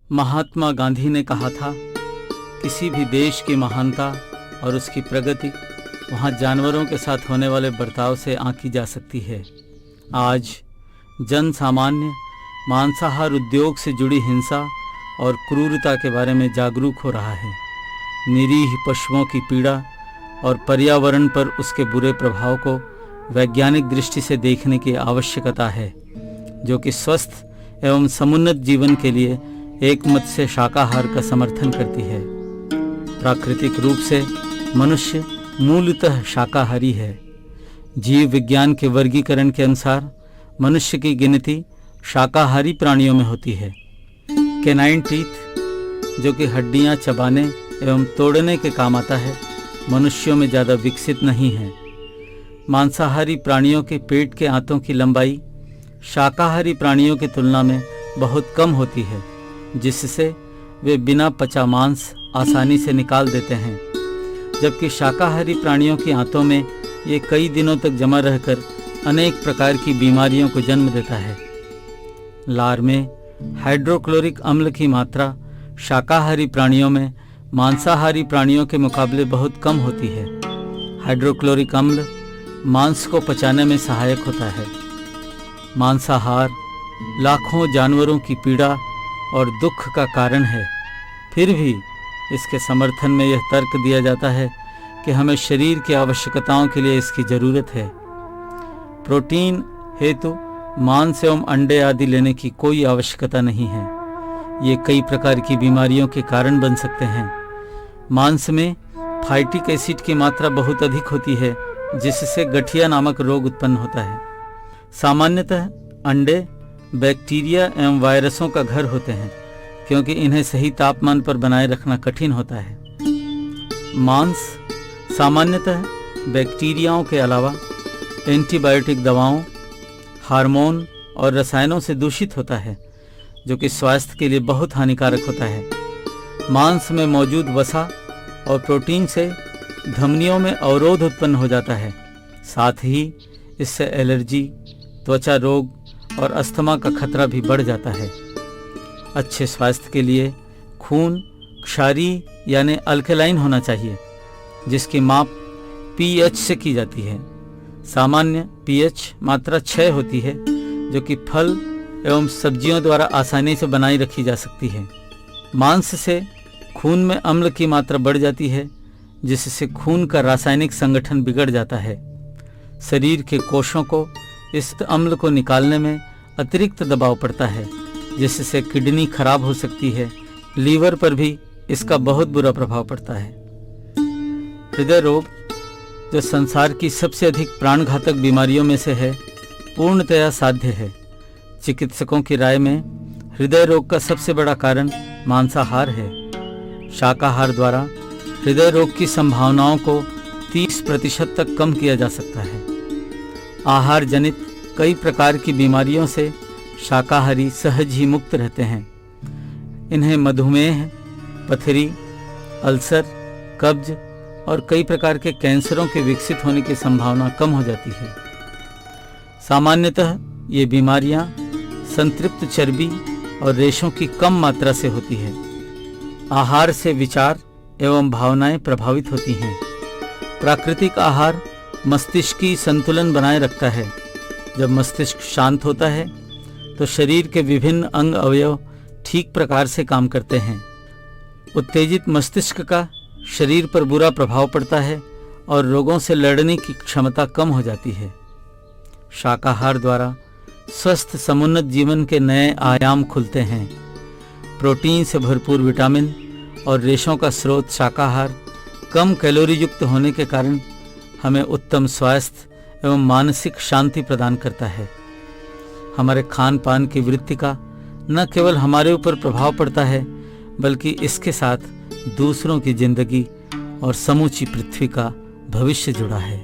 महात्मा गांधी ने कहा था, किसी भी देश की महानता और उसकी प्रगति वहाँ जानवरों के साथ होने वाले बर्ताव से आंकी जा सकती है। आज जन सामान्य मांसाहार उद्योग से जुड़ी हिंसा और क्रूरता के बारे में जागरूक हो रहा है। निरीह पशुओं की पीड़ा और पर्यावरण पर उसके बुरे प्रभाव को वैज्ञानिक दृष्टि से देखने की आवश्यकता है, जो कि स्वस्थ एवं समुन्नत जीवन के लिए एकमत से शाकाहार का समर्थन करती है। प्राकृतिक रूप से मनुष्य मूलतः शाकाहारी है। जीव विज्ञान के वर्गीकरण के अनुसार मनुष्य की गिनती शाकाहारी प्राणियों में होती है। कैनाइन टीथ, जो कि हड्डियां चबाने एवं तोड़ने के काम आता है, मनुष्यों में ज़्यादा विकसित नहीं है। मांसाहारी प्राणियों के पेट के आंतों की लंबाई शाकाहारी प्राणियों की तुलना में बहुत कम होती है, जिससे वे बिना पचा मांस आसानी से निकाल देते हैं, जबकि शाकाहारी प्राणियों की आंतों में ये कई दिनों तक जमा रहकर अनेक प्रकार की बीमारियों को जन्म देता है। लार में हाइड्रोक्लोरिक अम्ल की मात्रा शाकाहारी प्राणियों में मांसाहारी प्राणियों के मुकाबले बहुत कम होती है। हाइड्रोक्लोरिक अम्ल मांस को पचाने में सहायक होता है। मांसाहार लाखों जानवरों की पीड़ा और दुख का कारण है। फिर भी इसके समर्थन में यह तर्क दिया जाता है कि हमें शरीर की आवश्यकताओं के लिए इसकी ज़रूरत है। प्रोटीन हेतु मांस एवं अंडे आदि लेने की कोई आवश्यकता नहीं है। ये कई प्रकार की बीमारियों के कारण बन सकते हैं। मांस में फाइटिक एसिड की मात्रा बहुत अधिक होती है, जिससे गठिया नामक रोग उत्पन्न होता है। सामान्यतः अंडे बैक्टीरिया एवं वायरसों का घर होते हैं, क्योंकि इन्हें सही तापमान पर बनाए रखना कठिन होता है। मांस सामान्यतः बैक्टीरियाओं के अलावा एंटीबायोटिक दवाओं, हार्मोन और रसायनों से दूषित होता है, जो कि स्वास्थ्य के लिए बहुत हानिकारक होता है। मांस में मौजूद वसा और प्रोटीन से धमनियों में अवरोध उत्पन्न हो जाता है। साथ ही इससे एलर्जी, त्वचा रोग और अस्थमा का खतरा भी बढ़ जाता है। अच्छे स्वास्थ्य के लिए खून क्षारीय यानी अल्कलाइन होना चाहिए, जिसकी माप पीएच से की जाती है। सामान्य पीएच मात्रा 6 होती है, जो कि फल एवं सब्जियों द्वारा आसानी से बनाई रखी जा सकती है। मांस से खून में अम्ल की मात्रा बढ़ जाती है, जिससे खून का रासायनिक संगठन बिगड़ जाता है। शरीर के कोषों को इस अम्ल को निकालने में अतिरिक्त दबाव पड़ता है, जिससे किडनी खराब हो सकती है। लीवर पर भी इसका बहुत बुरा प्रभाव पड़ता है। हृदय रोग, जो संसार की सबसे अधिक प्राणघातक बीमारियों में से है, पूर्णतया साध्य है। चिकित्सकों की राय में हृदय रोग का सबसे बड़ा कारण मांसाहार है। शाकाहार द्वारा हृदय रोग की संभावनाओं को 30% तक कम किया जा सकता है। आहार जनित कई प्रकार की बीमारियों से शाकाहारी सहज ही मुक्त रहते हैं। इन्हें मधुमेह, पथरी, अल्सर, कब्ज और कई प्रकार के कैंसरों के विकसित होने की संभावना कम हो जाती है। सामान्यतः ये बीमारियां संतृप्त चर्बी और रेशों की कम मात्रा से होती है। आहार से विचार एवं भावनाएं प्रभावित होती हैं। प्राकृतिक आहार मस्तिष्क की संतुलन बनाए रखता है। जब मस्तिष्क शांत होता है तो शरीर के विभिन्न अंग अवयव ठीक प्रकार से काम करते हैं। उत्तेजित मस्तिष्क का शरीर पर बुरा प्रभाव पड़ता है और रोगों से लड़ने की क्षमता कम हो जाती है। शाकाहार द्वारा स्वस्थ समुन्नत जीवन के नए आयाम खुलते हैं। प्रोटीन से भरपूर विटामिन और रेशों का स्रोत शाकाहार कम कैलोरी युक्त होने के कारण हमें उत्तम स्वास्थ्य एवं मानसिक शांति प्रदान करता है। हमारे खान पान की वृत्ति का न केवल हमारे ऊपर प्रभाव पड़ता है, बल्कि इसके साथ दूसरों की जिंदगी और समूची पृथ्वी का भविष्य जुड़ा है।